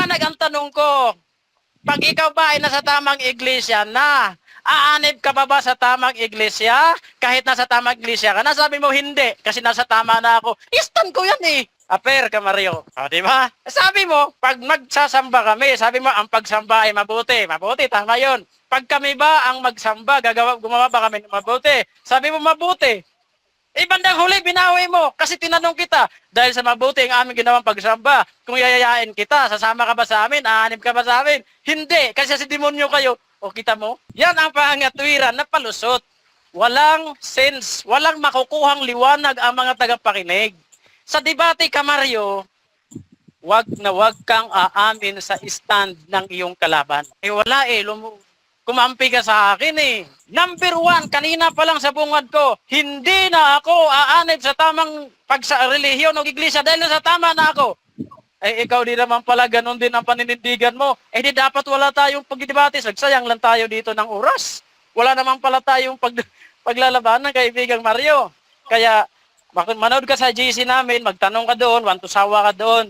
Maliwanag ang tanong ko. Pag ikaw ba ay nasa tamang iglesia na, aanib ka ba sa tamang iglesia? Kahit nasa tamang iglesia ka na, sabi mo hindi, kasi nasa tama na ako. Istan ko yan eh. Aper ka, Mario. O, di ba? Sabi mo, pag magsasamba kami, sabi mo, ang pagsamba ay mabuti. Mabuti, tama yun. Pag kami ba ang magsamba, gumawa ba kami ng mabuti? Sabi mo, mabuti. Bandang huli, binawi mo. Kasi tinanong kita, dahil sa mabuti ang aming ginawang pagsamba, kung yayayain kita, sasama ka ba sa amin? Aanib ka ba sa amin? Hindi, kasi si demonyo kayo. O kita mo? Yan ang pangatwiran na palusot. Walang sense, walang makukuhang liwanag ang mga tagapakinig. Sa debate ka, Mario, wag na wag kang aamin sa stand ng iyong kalaban. Wala kumampi ka sa akin eh. Number 1, kanina pa lang sa bungad ko, hindi na ako aanib sa tamang relihiyon o iglesia dahil sa tama na ako. Ikaw di naman pala ganun din ang paninindigan mo. Di dapat wala tayong pagdidebate. Sagsayang lang tayo dito ng oras. Wala naman pala tayong paglalabanan, kaibigang Mario. Kaya, manood ka sa GC namin, magtanong ka doon, wantusawa ka doon.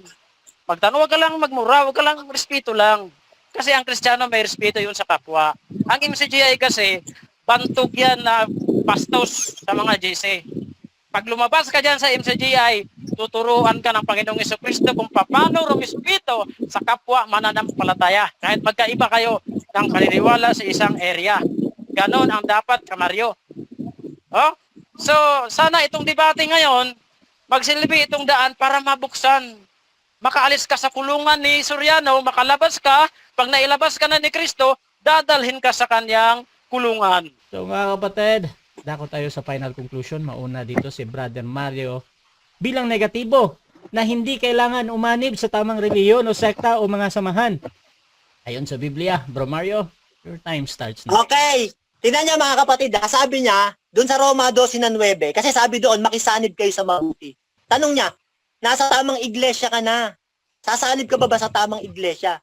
Magtanong, wag ka lang magmura, wag ka lang respeto lang. Kasi ang Kristiyano may respeto yun sa kapwa. Ang MCGI kasi, bantog yan na bastos sa mga GC. Pag lumabas ka dyan sa MCGI, tuturuan ka ng Panginoong Jesucristo kung paano rumispeto sa kapwa mananampalataya. Kahit magkaiba kayo ng paniniwala sa isang area. Ganon ang dapat, Mario. Oh? So, sana itong debate ngayon, magsilbi itong daan para mabuksan. Makaalis ka sa kulungan ni Soriano, makalabas ka, pag nailabas ka na ni Kristo, dadalhin ka sa kanyang kulungan. So mga kapatid, dako tayo sa final conclusion. Mauna dito si Brother Mario bilang negatibo na hindi kailangan umanib sa tamang reliyon o sekta o mga samahan. Ayon sa Biblia, Bro Mario, your time starts now. Okay. Tingnan niya mga kapatid, sabi niya, dun sa Roma 12:9, kasi sabi doon, makisanib kayo sa mabuti. Tanong niya, nasa tamang iglesia ka na. Sasanib ka ba sa tamang iglesia?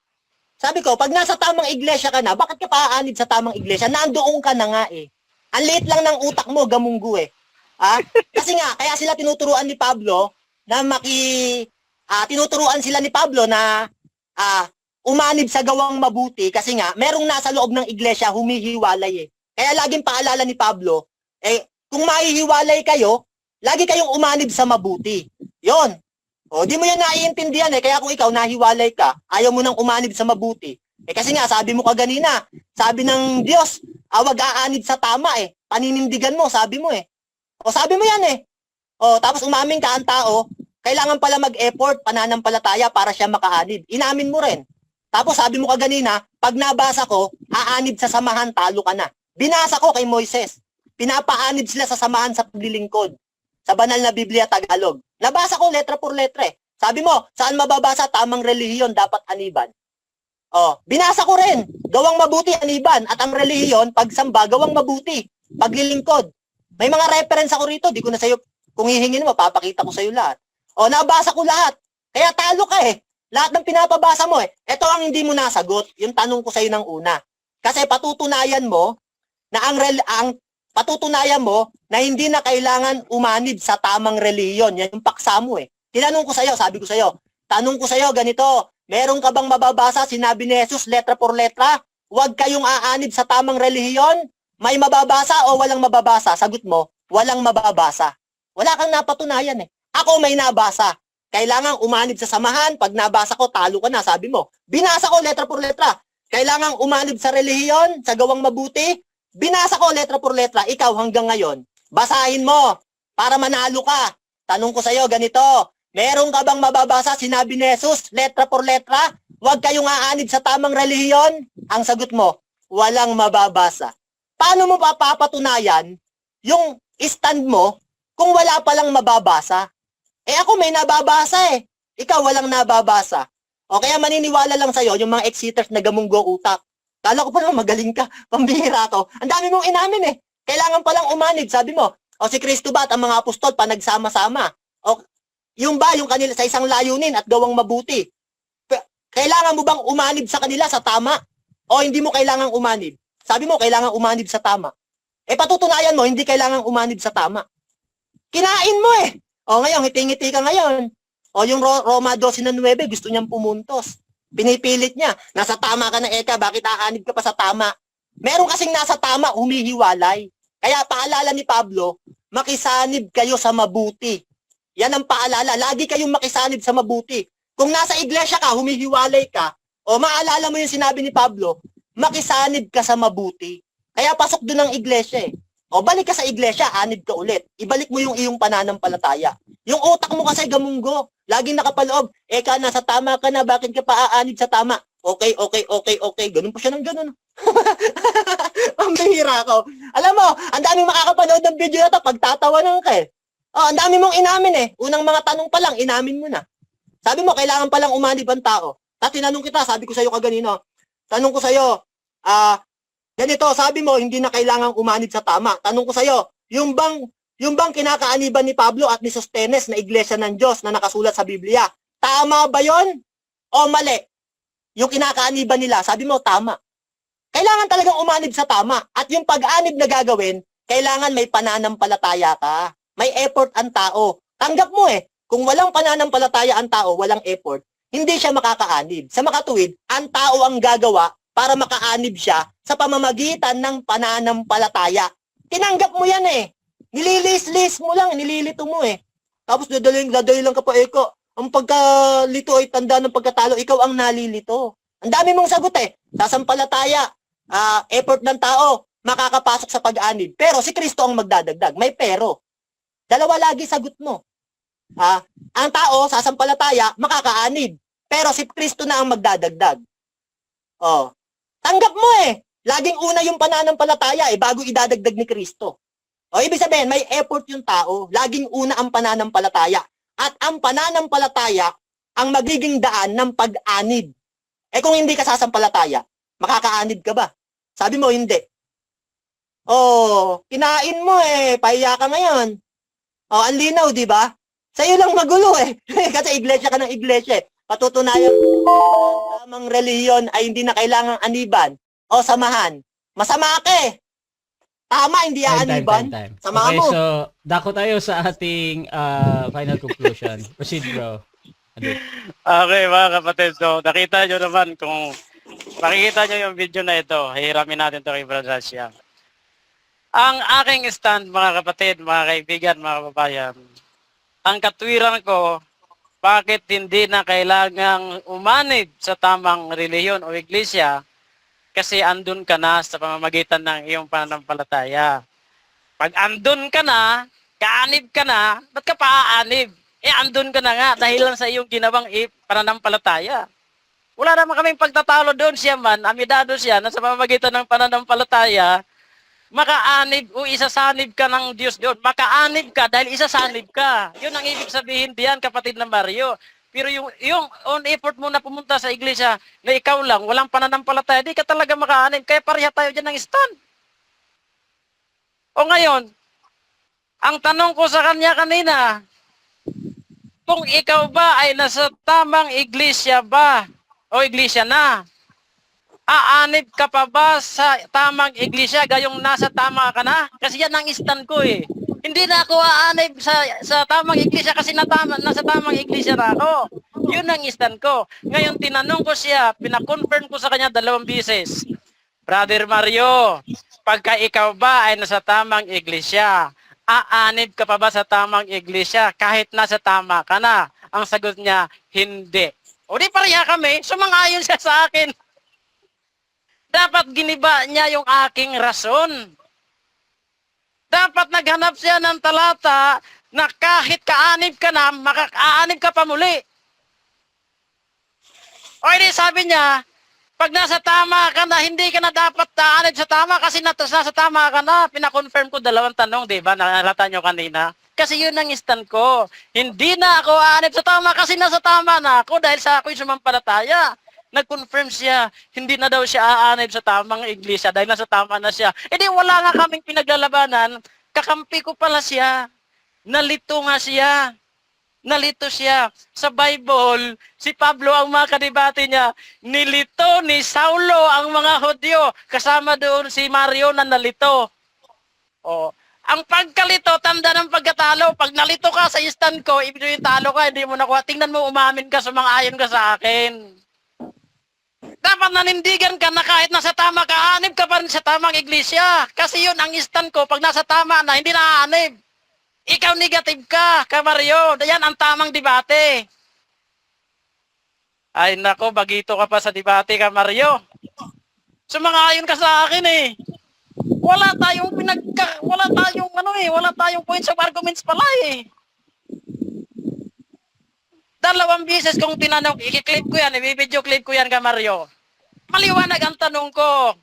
Sabi ko, pag nasa tamang iglesia ka na, bakit ka paaanib sa tamang iglesia? Nandoon ka na nga eh. Ang liit lang ng utak mo, gamunggu eh. Kasi nga, kaya sila tinuturuan ni Pablo na tinuturuan sila ni Pablo na umanib sa gawang mabuti kasi nga, merong nasa loob ng iglesia humihiwalay eh. Kaya laging paalala ni Pablo, kung mahihiwalay kayo, lagi kayong umanib sa mabuti. Yon. O, di mo yan naiintindihan eh. Kaya kung ikaw nahiwalay ka, ayaw mo nang umanib sa mabuti. Kasi nga, sabi mo kaganina, sabi ng Diyos, wag aanib sa tama eh. Paninindigan mo, sabi mo eh. O, sabi mo yan eh. O, tapos umamin ka ang tao, kailangan pala mag-effort, pananampalataya para siya makaanib. Inamin mo rin. Tapos sabi mo kaganina, pag nabasa ko, aanib sa samahan, talo ka na. Binasa ko kay Moises. Pinapaanib sila sa samahan sa paglilingkod. Sa banal na Biblia Tagalog. Nabasa ko letra por letra eh. Sabi mo, saan mababasa tamang relihiyon dapat aniban? Binasa ko rin. Gawang mabuti aniban at ang relihiyon pagsamba gawang mabuti, paglilingkod. May mga reference ako rito, di ko na sa'yo kung hihingin mo, papakita ko sa'yo lahat. Nabasa ko lahat. Kaya talo ka eh. Lahat ng pinapabasa mo eh. Ito ang hindi mo nasagot, yung tanong ko sa'yo ng una. Kasi patutunayan mo na patutunayan mo na hindi na kailangan umanib sa tamang relihiyon. Yan yung paksa mo eh. Tinanong ko sa'yo, sabi ko sa'yo, tanong ko sa'yo, ganito, meron ka bang mababasa, sinabi ni Jesus, letra por letra, huwag kayong aanib sa tamang relihiyon? May mababasa o walang mababasa? Sagot mo, walang mababasa. Wala kang napatunayan eh. Ako may nabasa. Kailangang umanib sa samahan, pag nabasa ko, talo ka na, sabi mo. Binasa ko, letra por letra. Kailangang umanib sa relihiyon, sa gawang mabuti, binasa ko letra por letra, ikaw hanggang ngayon, basahin mo para manalo ka. Tanong ko sa'yo, ganito, meron ka bang mababasa, sinabi ni Jesus, letra por letra, huwag kayong aanib sa tamang relihiyon? Ang sagot mo, walang mababasa. Paano mo papapatunayan yung stand mo kung wala palang mababasa? Ako may nababasa eh. Ikaw walang nababasa. O kaya maniniwala lang sa'yo yung mga exiters na gamunggo utak. Kala ko pa naman magaling ka, pambihira to. Ang dami mong inamin eh. Kailangan palang umanib, sabi mo. O si Kristo ba at ang mga apostol pa nagsama-sama? O yung ba, yung kanila sa isang layunin at gawang mabuti? Kailangan mo bang umanib sa kanila sa tama? O hindi mo kailangang umanib? Sabi mo, kailangan umanib sa tama. Patutunayan mo, hindi kailangan umanib sa tama. Kinain mo eh. O ngayon, ngiti-ngiti ka ngayon. O yung Roma 12:9, gusto niyang pumuntos. Pinipilit niya. Nasa tama ka na, Eka. Bakit aanib ka pa sa tama? Meron kasing nasa tama, humihiwalay. Kaya paalala ni Pablo, makisanib kayo sa mabuti. Yan ang paalala. Lagi kayong makisanib sa mabuti. Kung nasa iglesia ka, humihiwalay ka, o maalala mo yung sinabi ni Pablo, makisanib ka sa mabuti. Kaya pasok doon ang iglesia eh. O balik ka sa iglesia, anib ka ulit. Ibalik mo yung iyong pananampalataya. Yung utak mo kasi gamunggo. Laging nakapaloob. Eka, nasa tama ka na. Bakit ka pa aanib sa tama? Okay. Ganun pa siya ng ganun. Ang bihira ko. Alam mo, ang daming makakapanood ng video na to. Pagtatawanan ka eh. Oh, ang dami mong inamin eh. Unang mga tanong pa lang, inamin mo na. Sabi mo, kailangan palang umanib ang tao. Tapos tinanong kita, sabi ko sa'yo kaganino. Tanong ko sa'yo, ganito, sabi mo, hindi na kailangang umanib sa tama. Tanong ko sa'yo, yung bang kinakaaniban ni Pablo at ni Sostenes na iglesia ng Diyos na nakasulat sa Biblia, tama ba yon o mali? Yung kinakaaniban nila, sabi mo, tama. Kailangan talagang umanib sa tama. At yung pag-anib na gagawin, kailangan may pananampalataya ka. May effort ang tao. Tanggap mo eh, kung walang pananampalataya ang tao, walang effort, hindi siya makakaanib. Sa makatuwid, ang tao ang gagawa para makaanib siya sa pamamagitan ng pananampalataya. Tinanggap mo yan eh. Nililis-lis mo lang, nililito mo eh. Tapos dadali lang ka pa, Eko. Ang pagkalito ay tanda ng pagkatalo, ikaw ang nalilito. Ang dami mong sagot eh. Sasampalataya, effort ng tao, makakapasok sa pag-anib. Pero si Kristo ang magdadagdag. May pero. Dalawa lagi sagot mo. Ang tao, sasampalataya, makakaanib. Pero si Kristo na ang magdadagdag. Oh. Tanggap mo eh. Laging una yung pananampalataya eh, bago idadagdag ni Kristo. O ibig sabihin, may effort yung tao. Laging una ang pananampalataya. At ang pananampalataya ang magiging daan ng pag-anib. Eh kung hindi ka sasampalataya, makakaanib ka ba? Sabi mo, hindi. Oh, kinain mo eh. Pahiya ka ngayon. Oh, ang linaw, di ba? Sa'yo lang magulo eh. Kasi iglesia ka ng iglesia eh. Patutunayan ang tamang relihiyon ay hindi na kailangang aniban o samahan. Masama ka eh. Tama, hindi aaniban. Sama okay, mo. So, dako tayo sa ating final conclusion. Proceed, bro. Adi. Okay, mga kapatid. So, nakita nyo naman kung makikita nyo yung video na ito, hihiramin natin ito kay Brother Siang. Ang aking stand, mga kapatid, mga kaibigan, mga kababayan, ang katwiran ko, bakit hindi na kailangang umanib sa tamang relihiyon o iglesia kasi andun ka na sa pamamagitan ng iyong pananampalataya. Pag andun ka na, kaanib ka na, ba't ka pa aanib? Andun ka na nga dahil lang sa iyong ginawang pananampalataya. Wala naman kaming pagtatalo doon, siya man, amidado siya na sa pamamagitan ng pananampalataya, makaanib o isasanib ka ng Diyos doon. Makaanib ka dahil isasanib ka. Yun ang ibig sabihin diyan, kapatid na Mario. Pero yung on effort mo na pumunta sa iglesia na ikaw lang, walang pananampalataya, di ka talaga makaanib. Kaya pareha tayo dyan ng stand. O ngayon, ang tanong ko sa kanya kanina, kung ikaw ba ay nasa tamang iglesia ba o iglesia na, aanib ka pa ba sa tamang iglesia gayong nasa tama ka na? Kasi yan ang stand ko eh. Hindi na ako aanib sa tamang iglesia kasi nasa tamang iglesia na ako. Yun ang stand ko. Ngayon tinanong ko siya, pinakonfirm ko sa kanya 2 beses. Brother Mario, pagka ikaw ba ay nasa tamang iglesia, aanib ka pa ba sa tamang iglesia kahit nasa tama ka na? Ang sagot niya, hindi. O di pareha kami, sumang-ayon siya sa akin. Dapat giniba niya yung aking rason. Dapat naghanap siya ng talata na kahit kaanib ka na, makakaanib ka pa muli. O hindi, sabi niya, pag nasa tama ka na, hindi ka na dapat aanib sa tama kasi nasa tama ka na. Pinakonfirm ko 2 tanong, di ba? Nalata nyo kanina. Kasi yun ang stand ko. Hindi na ako aanib sa tama kasi nasa tama na ako dahil sa ako'y sumampalataya. Nag-confirm siya, hindi na daw siya aanib sa tamang iglesia dahil nasa tama na siya. E di wala nga kaming pinaglalabanan, kakampi ko pala siya. Nalito nga siya. Nalito siya. Sa Bible, si Pablo ang mga kadebate niya, nilito ni Saulo ang mga Hudyo, kasama doon si Mario na nalito. O, ang pagkalito, tanda ng pagkatalo. Pag nalito ka sa stand ko, ibig sabihin talo ka, hindi mo nakuha. Tingnan mo, umamin ka, sumang-ayon ka sa akin. nanindigan ka na kahit nasa tama ka, aanib ka pa rin sa tamang iglesia. Kasi yun ang stand ko, pag nasa tama na, hindi na aanib. Ikaw negative ka, Mario. Yan ang tamang debate. Ay nako, bagito ka pa sa debate, Mario. Sumang-ayon ka sa akin eh. Wala tayong wala tayong points of arguments pala eh. 2 beses kong tinanong, i-clip ko yan, i-video clip ko yan, Mario. Maliwanag ang tanong ko.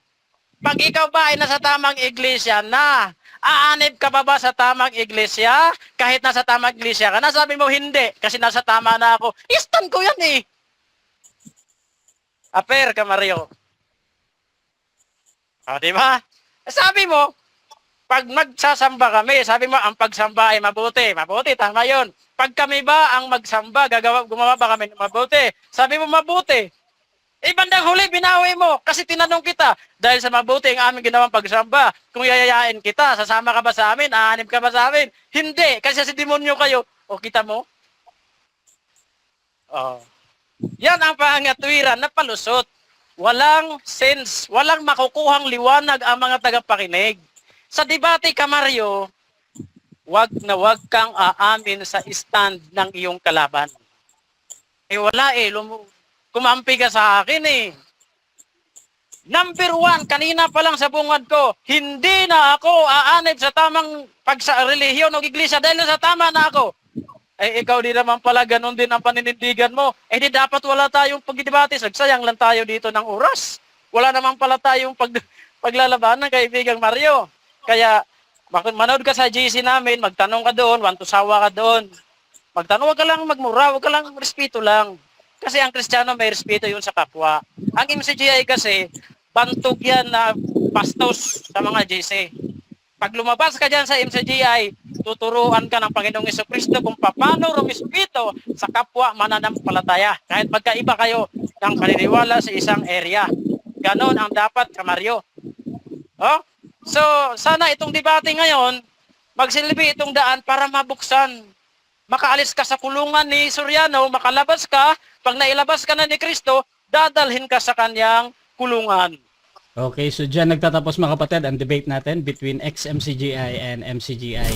Pag ikaw ba ay nasa tamang iglesia na, aanib ka ba sa tamang iglesia? Kahit nasa tamang iglesia ka, nasabi mo hindi, kasi nasa tama na ako. Stand ko yan eh. Aper, Mario. O, di ba? Sabi mo, pag magsasamba kami, sabi mo, ang pagsamba ay mabuti. Mabuti, tama yun. Pag kami ba ang magsamba, gumawa ba kami ng mabuti? Sabi mo, mabuti. Bandang huli, binawi mo. Kasi tinanong kita, dahil sa mabuti ang aming ginawang pagsamba, kung yayayain kita, sasama ka ba sa amin? Aanib ka ba sa amin? Hindi, kasi si demonyo kayo. O, kita mo? Oh. Yan ang pangatwiran na palusot. Walang sense, walang makukuhang liwanag ang mga tagapakinig. Sa debate, Mario, wag kang aamin sa stand ng iyong kalaban. Wala eh, kumampi ka sa akin eh. Number 1, kanina pa lang sa bungad ko, hindi na ako aanib sa tamang relihiyon o iglesia dahil sa tama na ako. Ikaw di naman pala ganun din ang paninindigan mo. Di dapat wala tayong pagdidebate. Sagsayang lang tayo dito ng oras. Wala naman pala tayong paglalabanan, kaibigang Mario. Kaya, manood ka sa GC namin, magtanong ka doon, wantusawa ka doon. Magtanong, wag ka lang magmura, wag ka lang respeto lang. Kasi ang Kristiyano may respeto yun sa kapwa. Ang MCGI kasi, bantog yan na bastos sa mga GC. Pag lumabas ka dyan sa MCGI, tuturuan ka ng Panginoong Jesucristo kung paano rumispeto sa kapwa mananampalataya. Kahit magkaiba kayo ng paniniwala sa isang area. Ganon ang dapat, Mario. Oh? So, sana itong debate ngayon, magsilbi itong daan para mabuksan. Makaalis ka sa kulungan ni Soriano, makalabas ka, pag nailabas ka na ni Kristo, dadalhin ka sa kanyang kulungan. Okay, so dyan nagtatapos mga kapatid ang debate natin between ex-MCGI and MCGI.